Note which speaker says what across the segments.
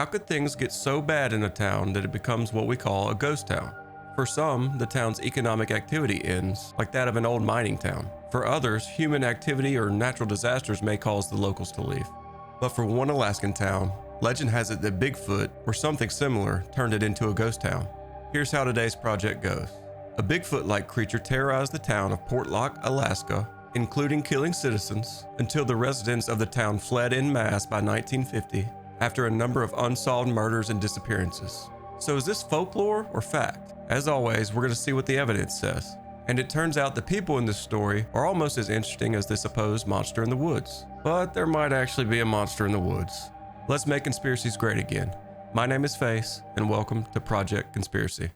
Speaker 1: How could things get so bad in a town that it becomes what we call a ghost town? For some, the town's economic activity ends, like that of an old mining town. For others, human activity or natural disasters may cause the locals to leave. But for one Alaskan town, legend has it that Bigfoot, or something similar, turned it into a ghost town. Here's how today's project goes. A Bigfoot-like creature terrorized the town of Portlock, Alaska, including killing citizens, until the residents of the town fled en masse by 1950 after a number of unsolved murders and disappearances. So is this folklore or fact? As always, we're going to see what the evidence says. And it turns out the people in this story are almost as interesting as the supposed monster in the woods. But there might actually be a monster in the woods. Let's make conspiracies great again. My name is Face, and welcome to Project Conspiracy.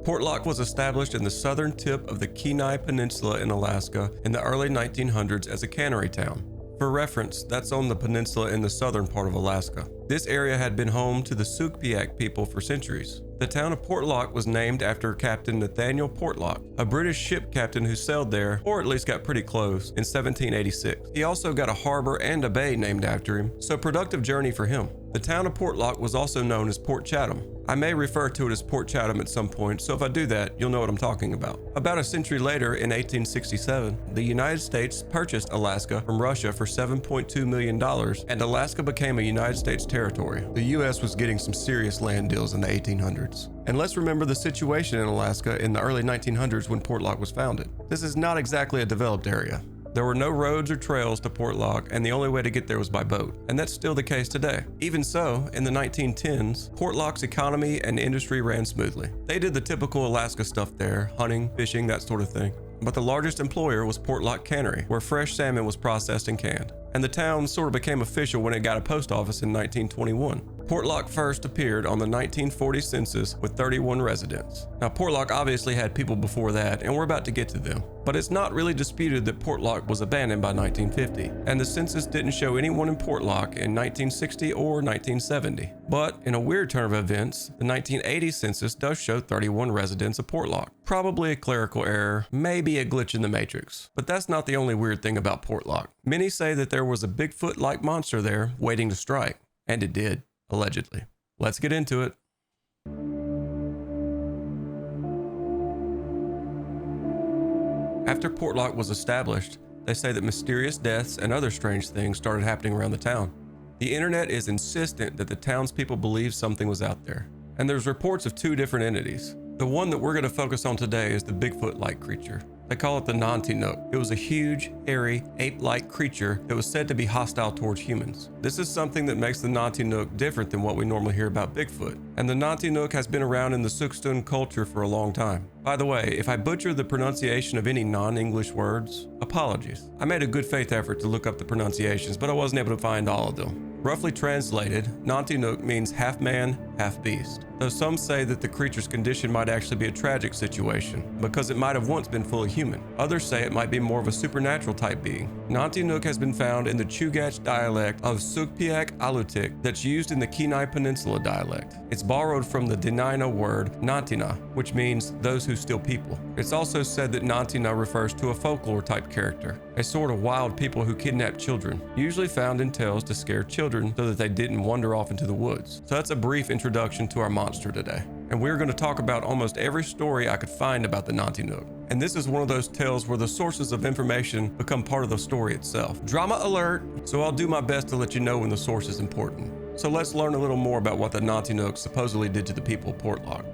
Speaker 1: Portlock was established in the southern tip of the Kenai Peninsula in Alaska in the early 1900s as a cannery town. For reference, that's on the peninsula in the southern part of Alaska. This area had been home to the Sugpiaq people for centuries. The town of Portlock was named after Captain Nathaniel Portlock, a British ship captain who sailed there, or at least got pretty close, in 1786. He also got a harbor and a bay named after him, so productive journey for him. The town of Portlock was also known as Port Chatham. I may refer to it as Port Chatham at some point, so if I do that, you'll know what I'm talking about. About a century later, in 1867, the United States purchased Alaska from Russia for $7.2 million, and Alaska became a United States territory. The US was getting some serious land deals in the 1800s. And let's remember the situation in Alaska in the early 1900s when Portlock was founded. This is not exactly a developed area. There were no roads or trails to Portlock, and the only way to get there was by boat. And that's still the case today. Even so, in the 1910s, Portlock's economy and industry ran smoothly. They did the typical Alaska stuff there, hunting, fishing, that sort of thing. But the largest employer was Portlock Cannery, where fresh salmon was processed and canned. And the town sort of became official when it got a post office in 1921. Portlock first appeared on the 1940 census with 31 residents. Now, Portlock obviously had people before that, and we're about to get to them. But it's not really disputed that Portlock was abandoned by 1950, and the census didn't show anyone in Portlock in 1960 or 1970. But in a weird turn of events, the 1980 census does show 31 residents of Portlock. Probably a clerical error, maybe a glitch in the matrix. But that's not the only weird thing about Portlock. Many say that there was a Bigfoot-like monster there waiting to strike, and it did. Allegedly. Let's get into it. After Portlock was established, they say that mysterious deaths and other strange things started happening around the town. The internet is insistent that the townspeople believe something was out there, and there's reports of two different entities. The one that we're going to focus on today is the Bigfoot-like creature. They call it the Nantiinaq. It was a huge, hairy, ape-like creature that was said to be hostile towards humans. This is something that makes the Nantiinaq different than what we normally hear about Bigfoot. And the Nantiinaq has been around in the Sugstun culture for a long time. By the way, if I butcher the pronunciation of any non-English words, apologies. I made a good faith effort to look up the pronunciations, but I wasn't able to find all of them. Roughly translated, Nantiinaq means half man, half beast. Though some say that the creature's condition might actually be a tragic situation, because it might have once been fully human. Others say it might be more of a supernatural type being. Nantiinaq has been found in the Chugach dialect of Sugpiaq Alutiiq that's used in the Kenai Peninsula dialect. It's borrowed from the Dena'ina word Nantiinaq, which means those who steal people. It's also said that Nantiinaq refers to a folklore type character, a sort of wild people who kidnap children, usually found in tales to scare children so that they didn't wander off into the woods. So that's a brief introduction to our monster today. And we're going to talk about almost every story I could find about the Nantiinaq. And this is one of those tales where the sources of information become part of the story itself. Drama alert! So I'll do my best to let you know when the source is important. So let's learn a little more about what the Nantiinaq supposedly did to the people of Portlock.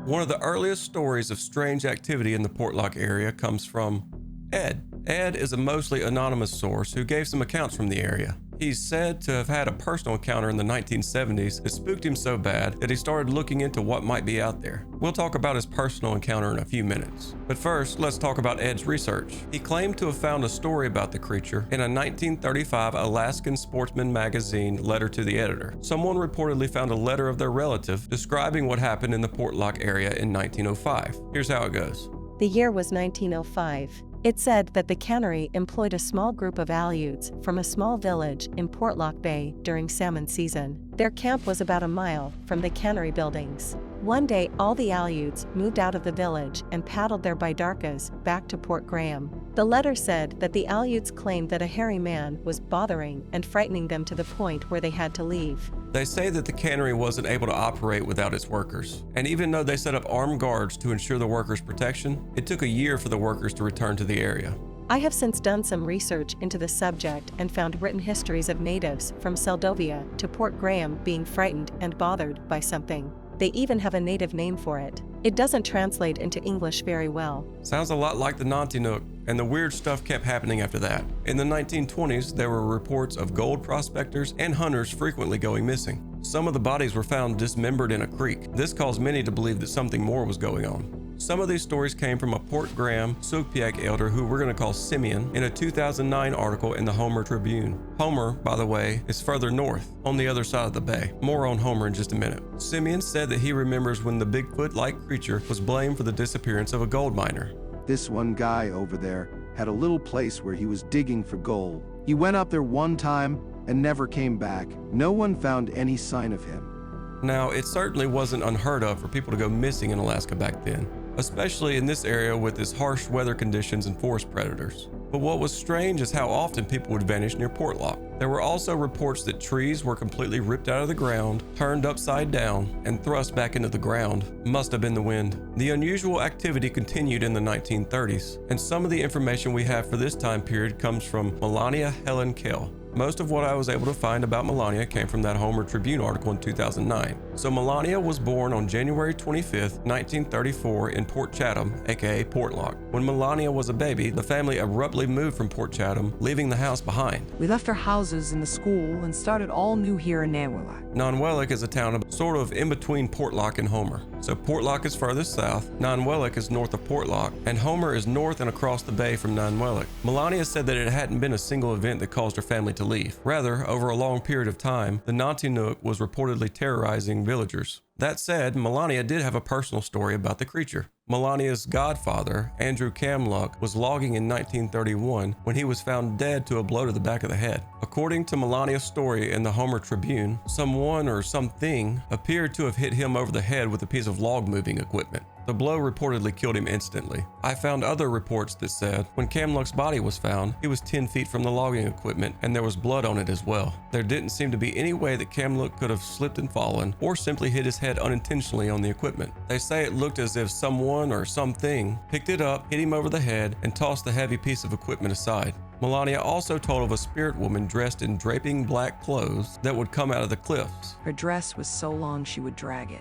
Speaker 1: One of the earliest stories of strange activity in the Portlock area comes from Ed. Ed is a mostly anonymous source who gave some accounts from the area. He's said to have had a personal encounter in the 1970s that spooked him so bad that he started looking into what might be out there. We'll talk about his personal encounter in a few minutes. But first, let's talk about Ed's research. He claimed to have found a story about the creature in a 1935 Alaskan Sportsman magazine letter to the editor. Someone reportedly found a letter of their relative describing what happened in the Portlock area in 1905. Here's how it goes.
Speaker 2: The year was 1905. It said that the cannery employed a small group of Aleuts from a small village in Portlock Bay during salmon season. Their camp was about a mile from the cannery buildings. One day, all the Aleuts moved out of the village and paddled their bidarkas back to Port Graham. The letter said that the Aleuts claimed that a hairy man was bothering and frightening them to the point where they had to leave.
Speaker 1: They say that the cannery wasn't able to operate without its workers. And even though they set up armed guards to ensure the workers' protection, it took a year for the workers to return to the area.
Speaker 2: I have since done some research into the subject and found written histories of natives from Seldovia to Port Graham being frightened and bothered by something. They even have a native name for it. It doesn't translate into English very well.
Speaker 1: Sounds a lot like the Nantiinaq, and the weird stuff kept happening after that. In the 1920s, there were reports of gold prospectors and hunters frequently going missing. Some of the bodies were found dismembered in a creek. This caused many to believe that something more was going on. Some of these stories came from a Port Graham Sugpiaq elder who we're going to call Simeon in a 2009 article in the Homer Tribune. Homer, by the way, is further north, on the other side of the bay. More on Homer in just a minute. Simeon said that he remembers when the Bigfoot-like creature was blamed for the disappearance of a gold miner.
Speaker 3: This one guy over there had a little place where he was digging for gold. He went up there one time and never came back. No one found any sign of him.
Speaker 1: Now, it certainly wasn't unheard of for people to go missing in Alaska back then, especially in this area with its harsh weather conditions and forest predators. But what was strange is how often people would vanish near Portlock. There were also reports that trees were completely ripped out of the ground, turned upside down, and thrust back into the ground. Must have been the wind. The unusual activity continued in the 1930s, and some of the information we have for this time period comes from Melania Helen Kell. Most of what I was able to find about Melania came from that Homer Tribune article in 2009. So Melania was born on January 25th, 1934 in Port Chatham, aka Portlock. When Melania was a baby, the family abruptly moved from Port Chatham, leaving the house behind.
Speaker 4: We left our houses and the school and started all new here in Nantiinaq.
Speaker 1: Nantiinaq is a town sort of in between Portlock and Homer. So Portlock is furthest south, Nantiinaq is north of Portlock, and Homer is north and across the bay from Nantiinaq. Melania said that it hadn't been a single event that caused her family to leave. Rather, over a long period of time, the Nantiinaq was reportedly terrorizing villagers. That said, Melania did have a personal story about the creature. Melania's godfather, Andrew Kamluck, was logging in 1931 when he was found dead to a blow to the back of the head. According to Melania's story in the Homer Tribune, someone or something appeared to have hit him over the head with a piece of log moving equipment. The blow reportedly killed him instantly. I found other reports that said when Kamluck's body was found, he was 10 feet from the logging equipment and there was blood on it as well. There didn't seem to be any way that Kamluck could have slipped and fallen or simply hit his head unintentionally on the equipment. They say it looked as if someone or something picked it up, hit him over the head, and tossed the heavy piece of equipment aside. Melania also told of a spirit woman dressed in draping black clothes that would come out of the cliffs.
Speaker 4: Her dress was so long she would drag it.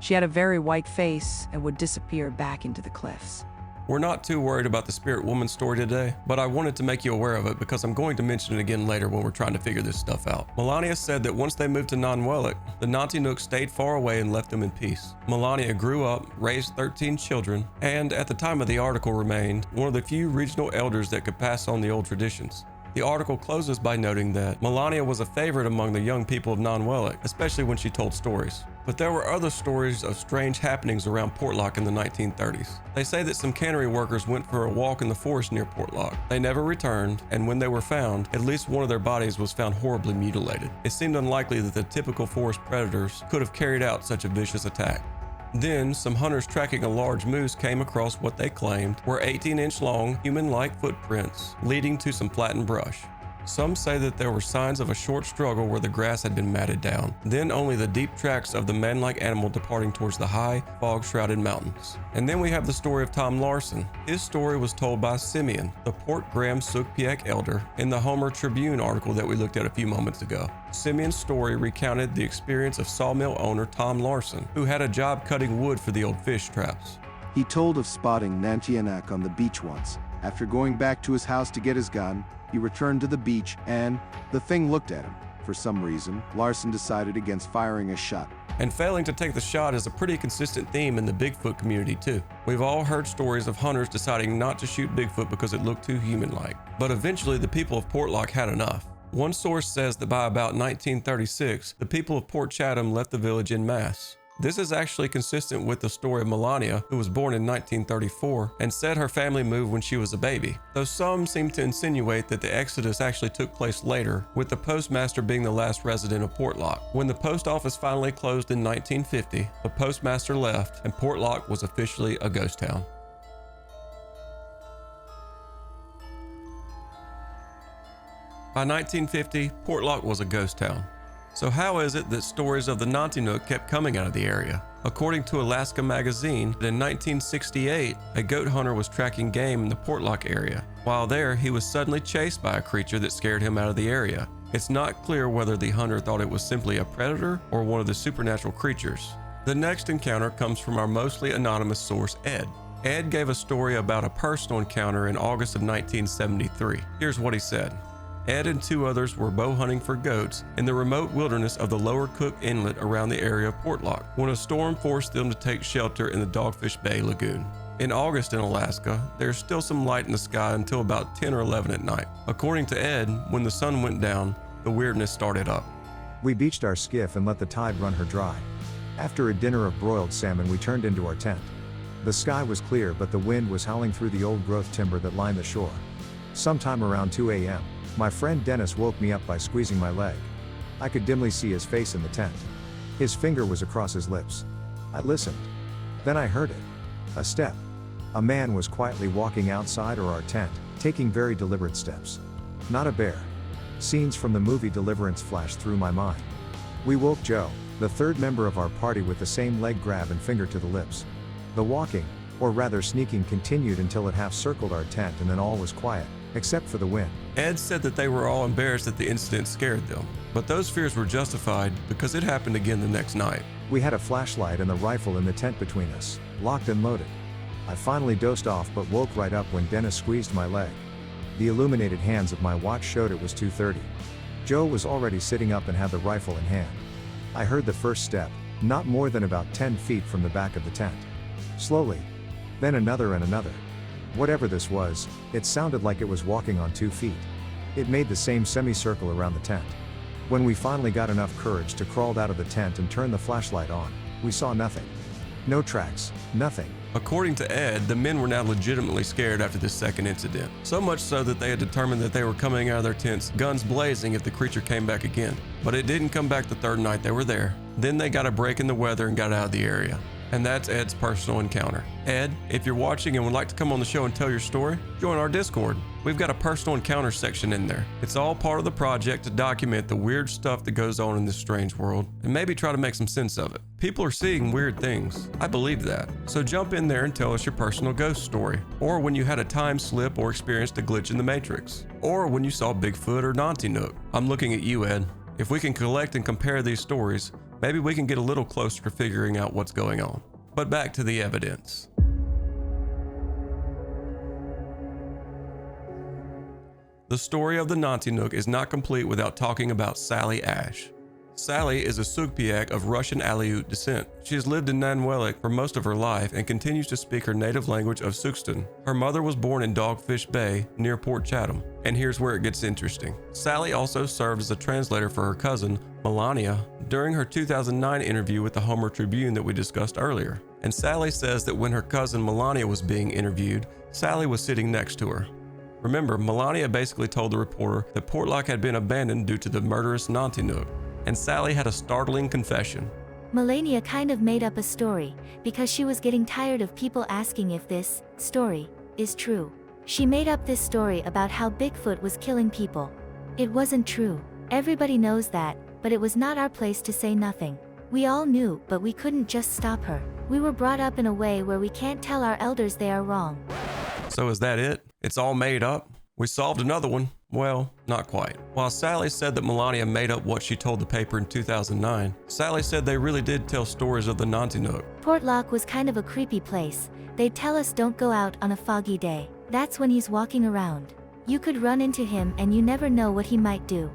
Speaker 4: She had a very white face and would disappear back into the cliffs.
Speaker 1: We're not too worried about the spirit woman story today, but I wanted to make you aware of it because I'm going to mention it again later when we're trying to figure this stuff out. Melania said that once they moved to Nantiinaq, the Nantiinaq stayed far away and left them in peace. Melania grew up, raised 13 children, and at the time of the article remained one of the few regional elders that could pass on the old traditions. The article closes by noting that Melania was a favorite among the young people of Nantiinaq, especially when she told stories. But there were other stories of strange happenings around Portlock in the 1930s. They say that some cannery workers went for a walk in the forest near Portlock. They never returned, and when they were found, at least one of their bodies was found horribly mutilated. It seemed unlikely that the typical forest predators could have carried out such a vicious attack. Then, some hunters tracking a large moose came across what they claimed were 18-inch long, human-like footprints leading to some flattened brush. Some say that there were signs of a short struggle where the grass had been matted down, then only the deep tracks of the man-like animal departing towards the high, fog-shrouded mountains. And then we have the story of Tom Larson. His story was told by Simeon, the Port Graham Sugpiaq elder, in the Homer Tribune article that we looked at a few moments ago. Simeon's story recounted the experience of sawmill owner Tom Larson, who had a job cutting wood for the old fish traps.
Speaker 3: He told of spotting Nantiinaq on the beach once. After going back to his house to get his gun, He returned to the beach and the thing looked at him. For some reason, Larson decided against firing a shot.
Speaker 1: And failing to take the shot is a pretty consistent theme in the Bigfoot community too. We've all heard stories of hunters deciding not to shoot Bigfoot because it looked too human-like. But eventually the people of Portlock had enough. One source says that by about 1936, the people of Port Chatham left the village en masse. This is actually consistent with the story of Melania, who was born in 1934 and said her family moved when she was a baby, though some seem to insinuate that the exodus actually took place later, with the postmaster being the last resident of Portlock. When the post office finally closed in 1950, the postmaster left and Portlock was officially a ghost town. By 1950, Portlock was a ghost town. So how is it that stories of the Nantiinaq kept coming out of the area? According to Alaska Magazine, in 1968, a goat hunter was tracking game in the Portlock area. While there, he was suddenly chased by a creature that scared him out of the area. It's not clear whether the hunter thought it was simply a predator or one of the supernatural creatures. The next encounter comes from our mostly anonymous source, Ed. Ed gave a story about a personal encounter in August of 1973. Here's what he said. Ed and two others were bow hunting for goats in the remote wilderness of the Lower Cook Inlet around the area of Portlock when a storm forced them to take shelter in the Dogfish Bay Lagoon. In August in Alaska, there's still some light in the sky until about 10 or 11 at night. According to Ed, when the sun went down, the weirdness started up.
Speaker 5: We beached our skiff and let the tide run her dry. After a dinner of broiled salmon, we turned into our tent. The sky was clear, but the wind was howling through the old growth timber that lined the shore. Sometime around 2 a.m., my friend Dennis woke me up by squeezing my leg. I could dimly see his face in the tent. His finger was across his lips. I listened. Then I heard it. A step. A man was quietly walking outside our tent, taking very deliberate steps. Not a bear. Scenes from the movie Deliverance flashed through my mind. We woke Joe, the third member of our party, with the same leg grab and finger to the lips. The walking, or rather sneaking, continued until it half circled our tent, and then all was quiet, except for the wind.
Speaker 1: Ed said that they were all embarrassed that the incident scared them, but those fears were justified because it happened again the next night.
Speaker 5: We had a flashlight and the rifle in the tent between us, locked and loaded. I finally dozed off but woke right up when Dennis squeezed my leg. The illuminated hands of my watch showed it was 2:30. Joe was already sitting up and had the rifle in hand. I heard the first step, not more than about 10 feet from the back of the tent. Slowly. Then another and another. Whatever this was, it sounded like it was walking on 2 feet. It made the same semicircle around the tent. When we finally got enough courage to crawl out of the tent and turn the flashlight on, we saw nothing. No tracks, nothing.
Speaker 1: According to Ed, the men were now legitimately scared after this second incident. So much so that they had determined that they were coming out of their tents, guns blazing, if the creature came back again. But it didn't come back the third night they were there. Then they got a break in the weather and got out of the area. And that's Ed's personal encounter. Ed, if you're watching and would like to come on the show and tell your story, join our Discord. We've got a personal encounter section in there. It's all part of the project to document the weird stuff that goes on in this strange world and maybe try to make some sense of it. People are seeing weird things. I believe that. So jump in there and tell us your personal ghost story, or when you had a time slip or experienced a glitch in the Matrix, or when you saw Bigfoot or Nantiinaq. I'm looking at you, Ed. If we can collect and compare these stories, maybe we can get a little closer to figuring out what's going on. But back to the evidence. The story of the Nantiinaq is not complete without talking about Sally Ash. Sally is a Sugpiaq of Russian Aleut descent. She has lived in Nantiinaq for most of her life and continues to speak her native language of Sukstan. Her mother was born in Dogfish Bay near Port Chatham. And here's where it gets interesting. Sally also served as a translator for her cousin, Melania, during her 2009 interview with the Homer Tribune that we discussed earlier. And Sally says that when her cousin Melania was being interviewed, Sally was sitting next to her. Remember, Melania basically told the reporter that Portlock had been abandoned due to the murderous Nantiinaq. And Sally had a startling confession.
Speaker 6: Melania kind of made up a story, because she was getting tired of people asking if this story is true. She made up this story about how Bigfoot was killing people. It wasn't true. Everybody knows that, but it was not our place to say nothing. We all knew, but we couldn't just stop her. We were brought up in a way where we can't tell our elders they are wrong.
Speaker 1: So is that it? It's all made up? We solved another one. Well, not quite. While Sally said that Melania made up what she told the paper in 2009, Sally said they really did tell stories of the Nantiinaq.
Speaker 6: Portlock was kind of a creepy place. They'd tell us don't go out on a foggy day. That's when he's walking around. You could run into him and you never know what he might do.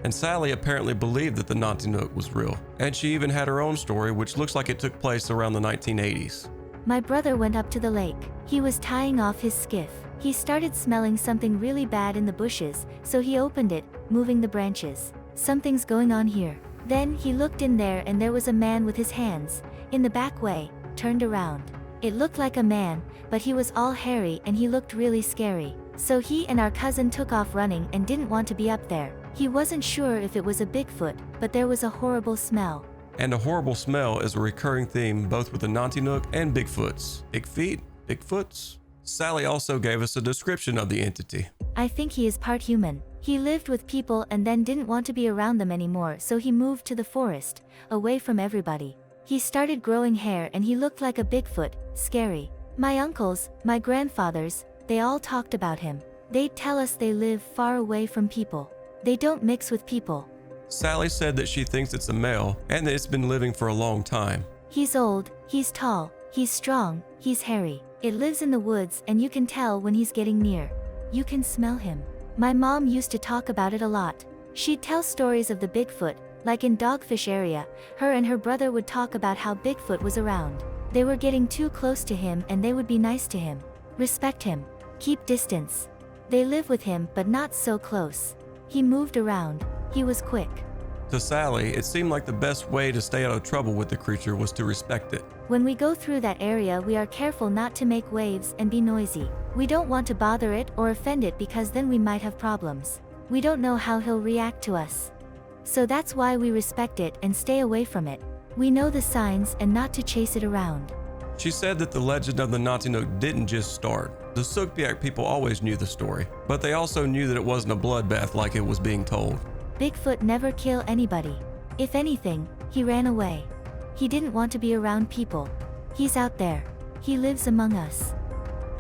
Speaker 1: And Sally apparently believed that the Nantiinaq was real, and she even had her own story, which looks like it took place around the 1980s.
Speaker 6: My brother went up to the lake. He was tying off his skiff. He started smelling something really bad in the bushes, so he opened it, moving the branches. Something's going on here. Then he looked in there and there was a man with his hands in the back way, turned around. It looked like a man, but he was all hairy and he looked really scary. So he and our cousin took off running and didn't want to be up there. He wasn't sure if it was a Bigfoot, but there was a horrible smell.
Speaker 1: And a horrible smell is a recurring theme both with the Nantiinaq and Bigfoots. Big feet, Bigfoots. Sally also gave us a description of the entity.
Speaker 6: I think he is part human. He lived with people and then didn't want to be around them anymore, so he moved to the forest, away from everybody. He started growing hair and he looked like a Bigfoot, scary. My uncles, my grandfathers, they all talked about him. They'd tell us they live far away from people. They don't mix with people.
Speaker 1: Sally said that she thinks it's a male and that it's been living for a long time.
Speaker 6: He's old, he's tall, he's strong, he's hairy. It lives in the woods and you can tell when he's getting near. You can smell him. My mom used to talk about it a lot. She'd tell stories of the Bigfoot, like in Dogfish area. Her and her brother would talk about how Bigfoot was around. They were getting too close to him and they would be nice to him. Respect him. Keep distance. They live with him but not so close. He moved around. He was quick.
Speaker 1: To Sally, it seemed like the best way to stay out of trouble with the creature was to respect it.
Speaker 6: When we go through that area, we are careful not to make waves and be noisy. We don't want to bother it or offend it because then we might have problems. We don't know how he'll react to us. So that's why we respect it and stay away from it. We know the signs and not to chase it around.
Speaker 1: She said that the legend of the Nantiinaq didn't just start. The Sugpiaq people always knew the story, but they also knew that it wasn't a bloodbath like it was being told.
Speaker 6: Bigfoot never kill anybody. If anything, he ran away. He didn't want to be around people. He's out there. He lives among us.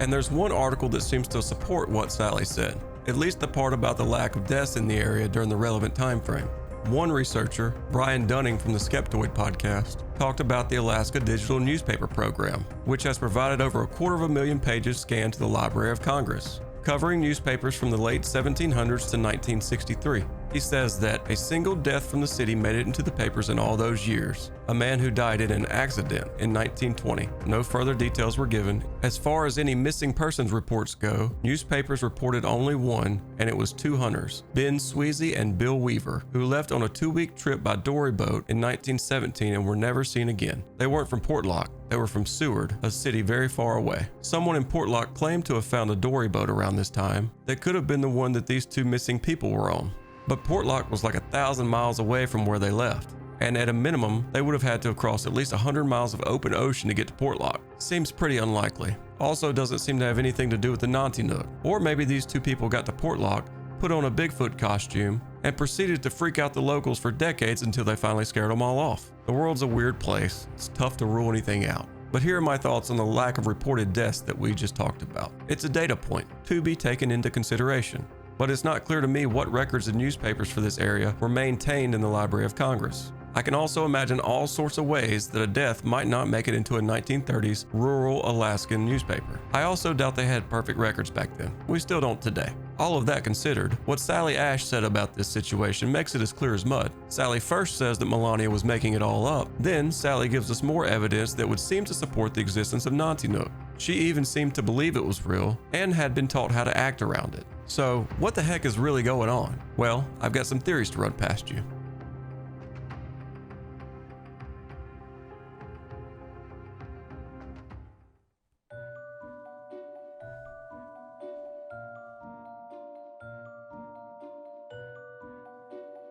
Speaker 1: And there's one article that seems to support what Sally said, at least the part about the lack of deaths in the area during the relevant time frame. One researcher, Brian Dunning from the Skeptoid podcast, talked about the Alaska Digital Newspaper Program, which has provided over 250,000 pages scanned to the Library of Congress, covering newspapers from the late 1700s to 1963. He says that a single death from the city made it into the papers in all those years, a man who died in an accident in 1920. No further details were given. As far as any missing persons reports go, newspapers reported only one, and it was two hunters, Ben Sweezy and Bill Weaver, who left on a 2-week trip by dory boat in 1917 and were never seen again. They weren't from Portlock. They were from Seward, a city very far away. Someone in Portlock claimed to have found a dory boat around this time that could have been the one that these two missing people were on. But Portlock was like 1,000 miles away from where they left, and at a minimum, they would have had to have crossed at least 100 miles of open ocean to get to Portlock. Seems pretty unlikely. Also doesn't seem to have anything to do with the Nantiinaq. Or maybe these two people got to Portlock, put on a Bigfoot costume, and proceeded to freak out the locals for decades until they finally scared them all off. The world's a weird place. It's tough to rule anything out. But here are my thoughts on the lack of reported deaths that we just talked about. It's a data point to be taken into consideration. But it's not clear to me what records and newspapers for this area were maintained in the Library of Congress. I can also imagine all sorts of ways that a death might not make it into a 1930s rural Alaskan newspaper. I also doubt they had perfect records back then. We still don't today. All of that considered, what Sally Ash said about this situation makes it as clear as mud. Sally first says that Melania was making it all up. Then Sally gives us more evidence that would seem to support the existence of Nantiinaq. She even seemed to believe it was real and had been taught how to act around it. So, what the heck is really going on? Well, I've got some theories to run past you.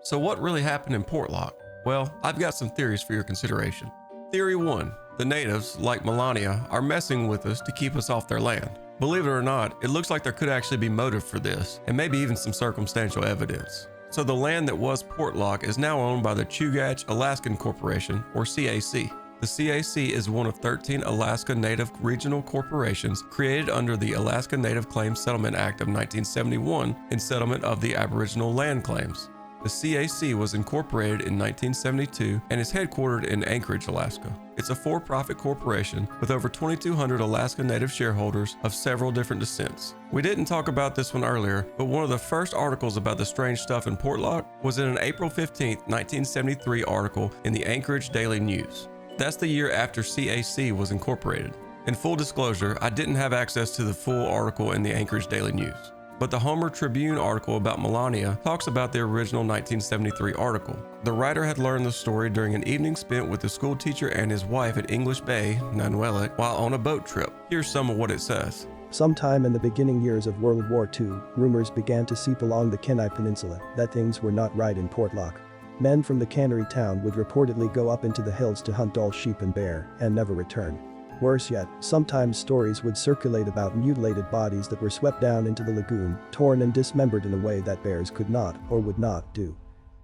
Speaker 1: So what really happened in Portlock? Well, I've got some theories for your consideration. Theory 1. The natives, like Melania, are messing with us to keep us off their land. Believe it or not, it looks like there could actually be motive for this, and maybe even some circumstantial evidence. So the land that was Portlock is now owned by the Chugach Alaskan Corporation, or CAC. The CAC is one of 13 Alaska Native regional corporations created under the Alaska Native Claims Settlement Act of 1971 in settlement of the Aboriginal land claims. The CAC was incorporated in 1972 and is headquartered in Anchorage, Alaska. It's a for-profit corporation with over 2,200 Alaska Native shareholders of several different descents. We didn't talk about this one earlier, but one of the first articles about the strange stuff in Portlock was in an April 15, 1973 article in the Anchorage Daily News. That's the year after CAC was incorporated. In full disclosure, I didn't have access to the full article in the Anchorage Daily News. But the Homer Tribune article about Melania talks about the original 1973 article. The writer had learned the story during an evening spent with a school teacher and his wife at English Bay, Nantiinaq, while on a boat trip. Here's some of what it says.
Speaker 7: Sometime in the beginning years of World War II, rumors began to seep along the Kenai Peninsula that things were not right in Portlock. Men from the cannery town would reportedly go up into the hills to hunt all sheep and bear, and never return. Worse yet, sometimes stories would circulate about mutilated bodies that were swept down into the lagoon, torn and dismembered in a way that bears could not or would not do.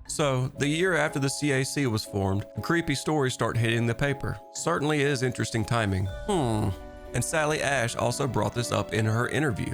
Speaker 1: So, the year after the CAC was formed, creepy stories start hitting the paper. Certainly is interesting timing. And Sally Ash also brought this up in her interview.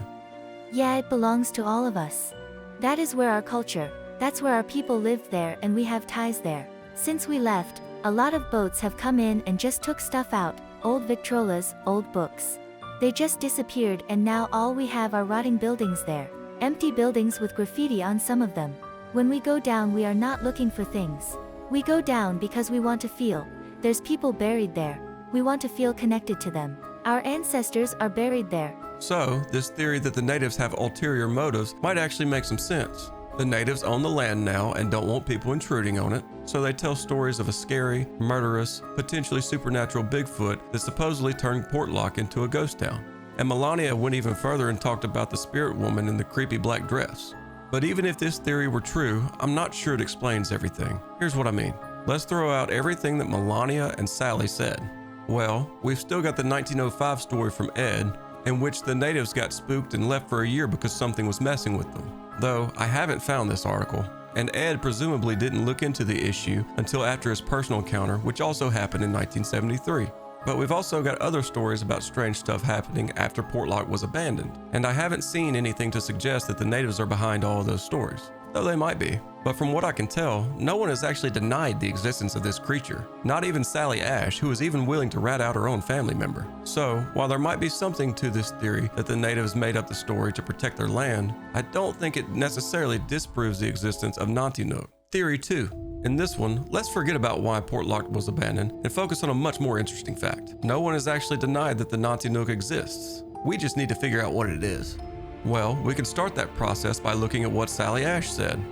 Speaker 6: Yeah, it belongs to all of us. That is where our culture, that's where our people lived there and we have ties there. Since we left, a lot of boats have come in and just took stuff out. Old Victrolas, old books. They just disappeared and now all we have are rotting buildings there. Empty buildings with graffiti on some of them. When we go down we are not looking for things. We go down because we want to feel. There's people buried there. We want to feel connected to them. Our ancestors are buried there.
Speaker 1: So, this theory that the natives have ulterior motives might actually make some sense. The natives own the land now and don't want people intruding on it, so they tell stories of a scary, murderous, potentially supernatural Bigfoot that supposedly turned Portlock into a ghost town. And Melania went even further and talked about the spirit woman in the creepy black dress. But even if this theory were true, I'm not sure it explains everything. Here's what I mean. Let's throw out everything that Melania and Sally said. Well, we've still got the 1905 story from Ed, in which the natives got spooked and left for a year because something was messing with them. Though I haven't found this article, and Ed presumably didn't look into the issue until after his personal encounter, which also happened in 1973. But we've also got other stories about strange stuff happening after Portlock was abandoned, and I haven't seen anything to suggest that the natives are behind all of those stories, though they might be. But from what I can tell, no one has actually denied the existence of this creature, not even Sally Ash, who is even willing to rat out her own family member. So, while there might be something to this theory that the natives made up the story to protect their land, I don't think it necessarily disproves the existence of Nantiinaq. Theory 2. In this one, let's forget about why Portlock was abandoned and focus on a much more interesting fact. No one has actually denied that the Nantiinaq exists. We just need to figure out what it is. Well, we can start that process by looking at what Sally Ash said.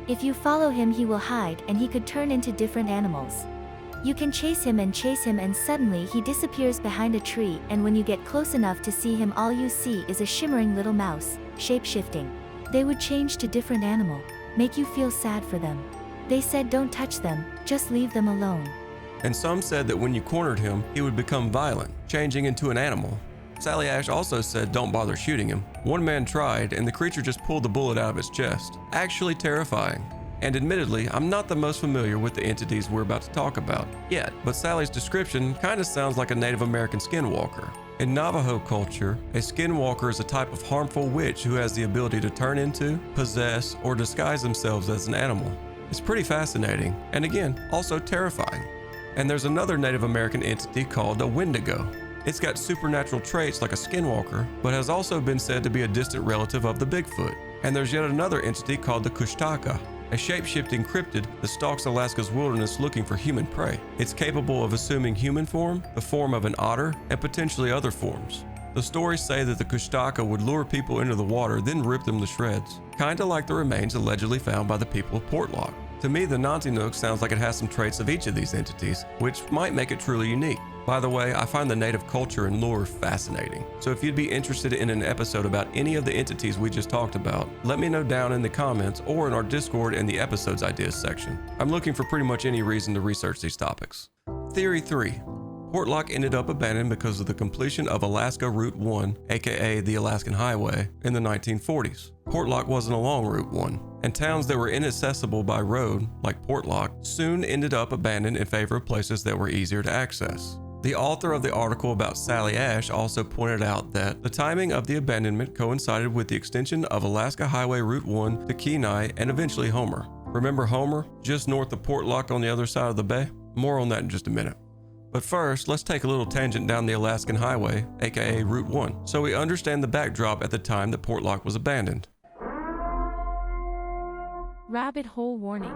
Speaker 6: If you follow him he will hide and he could turn into different animals. You can chase him and suddenly he disappears behind a tree, and when you get close enough to see him all you see is a shimmering little mouse, shape-shifting. They would change to different animal, make you feel sad for them. They said don't touch them, just leave them alone.
Speaker 1: And some said that when you cornered him, he would become violent, changing into an animal. Sally Ash also said don't bother shooting him. One man tried, and the creature just pulled the bullet out of its chest. Actually terrifying. And admittedly, I'm not the most familiar with the entities we're about to talk about yet, but Sally's description kind of sounds like a Native American skinwalker. In Navajo culture, a skinwalker is a type of harmful witch who has the ability to turn into, possess, or disguise themselves as an animal. It's pretty fascinating, and again, also terrifying. And there's another Native American entity called a Wendigo. It's got supernatural traits like a skinwalker, but has also been said to be a distant relative of the Bigfoot. And there's yet another entity called the Kushtaka, a shape-shifting cryptid that stalks Alaska's wilderness looking for human prey. It's capable of assuming human form, the form of an otter, and potentially other forms. The stories say that the Kushtaka would lure people into the water, then rip them to shreds, kinda like the remains allegedly found by the people of Portlock. To me, the Nantiinaq sounds like it has some traits of each of these entities, which might make it truly unique. By the way, I find the native culture and lore fascinating, so if you'd be interested in an episode about any of the entities we just talked about, let me know down in the comments or in our Discord in the episodes ideas section. I'm looking for pretty much any reason to research these topics. Theory 3. Portlock ended up abandoned because of the completion of Alaska Route 1, aka the Alaskan Highway, in the 1940s. Portlock wasn't along Route 1, and towns that were inaccessible by road, like Portlock, soon ended up abandoned in favor of places that were easier to access. The author of the article about Sally Ash also pointed out that the timing of the abandonment coincided with the extension of Alaska Highway Route 1 to Kenai and eventually Homer. Remember Homer, just north of Portlock on the other side of the bay? More on that in just a minute. But first, let's take a little tangent down the Alaskan Highway, aka Route 1, so we understand the backdrop at the time that Portlock was abandoned.
Speaker 8: Rabbit hole warning.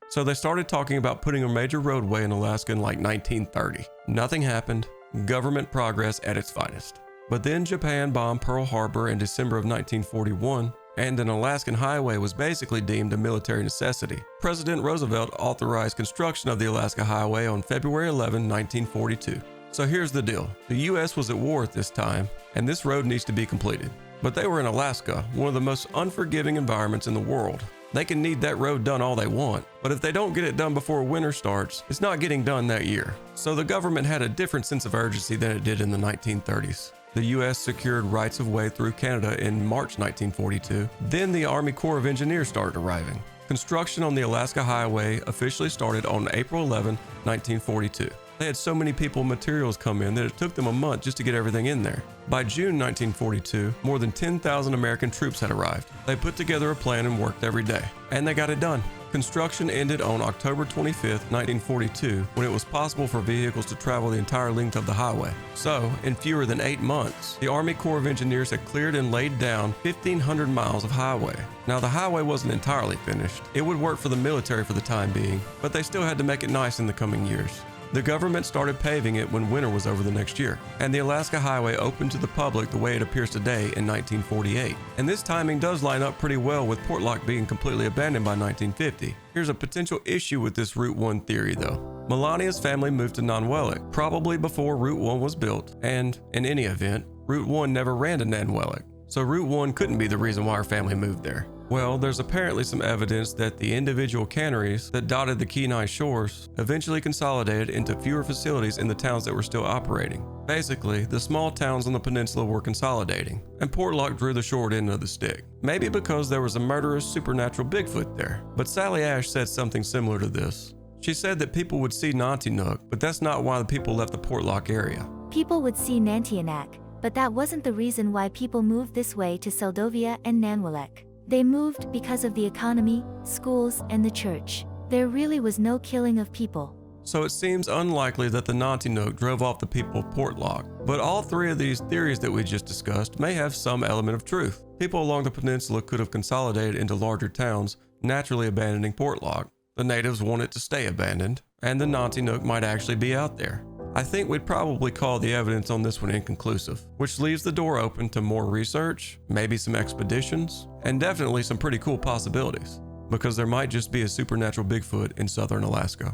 Speaker 1: So they started talking about putting a major roadway in Alaska in like 1930. Nothing happened, government progress at its finest. But then Japan bombed Pearl Harbor in December of 1941, and an Alaskan highway was basically deemed a military necessity. President Roosevelt authorized construction of the Alaska Highway on February 11, 1942. So here's the deal. The US was at war at this time, and this road needs to be completed. But they were in Alaska, one of the most unforgiving environments in the world. They can need that road done all they want, but if they don't get it done before winter starts, it's not getting done that year. So the government had a different sense of urgency than it did in the 1930s. The US secured rights of way through Canada in March 1942. Then the Army Corps of Engineers started arriving. Construction on the Alaska Highway officially started on April 11, 1942. They had so many people and materials come in that it took them a month just to get everything in there. By June 1942, more than 10,000 American troops had arrived. They put together a plan and worked every day. And they got it done. Construction ended on October 25, 1942, when it was possible for vehicles to travel the entire length of the highway. So, in fewer than 8 months, the Army Corps of Engineers had cleared and laid down 1,500 miles of highway. Now, the highway wasn't entirely finished. It would work for the military for the time being, but they still had to make it nice in the coming years. The government started paving it when winter was over the next year, and the Alaska Highway opened to the public the way it appears today in 1948. And this timing does line up pretty well with Portlock being completely abandoned by 1950. Here's a potential issue with this Route 1 theory though. Melania's family moved to Nantiinaq, probably before Route 1 was built, and in any event, Route 1 never ran to Nantiinaq, so Route 1 couldn't be the reason why her family moved there. Well, there's apparently some evidence that the individual canneries that dotted the Kenai shores eventually consolidated into fewer facilities in the towns that were still operating. Basically, the small towns on the peninsula were consolidating, and Portlock drew the short end of the stick. Maybe because there was a murderous supernatural Bigfoot there. But Sally Ash said something similar to this. She said that people would see Nantiinaq, but that's not why the people left the Portlock area.
Speaker 6: People would see Nantiinaq, but that wasn't the reason why people moved this way to Seldovia and Nantiinaq. They moved because of the economy, schools, and the church. There really was no killing of people.
Speaker 1: So it seems unlikely that the Nantiinaq drove off the people of Portlock. But all three of these theories that we just discussed may have some element of truth. People along the peninsula could have consolidated into larger towns, naturally abandoning Portlock. The natives want it to stay abandoned, and the Nantiinaq might actually be out there. I think we'd probably call the evidence on this one inconclusive, which leaves the door open to more research, maybe some expeditions, and definitely some pretty cool possibilities, because there might just be a supernatural Bigfoot in southern Alaska.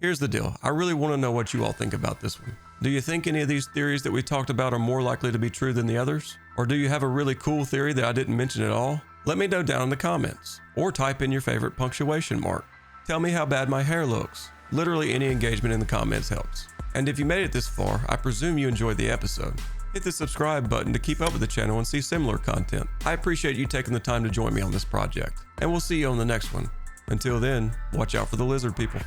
Speaker 1: Here's the deal, I really want to know what you all think about this one. Do you think any of these theories that we talked about are more likely to be true than the others? Or do you have a really cool theory that I didn't mention at all? Let me know down in the comments, or type in your favorite punctuation mark. Tell me how bad my hair looks. Literally any engagement in the comments helps. And if you made it this far, I presume you enjoyed the episode. Hit the subscribe button to keep up with the channel and see similar content. I appreciate you taking the time to join me on this project, and we'll see you on the next one. Until then, watch out for the lizard people.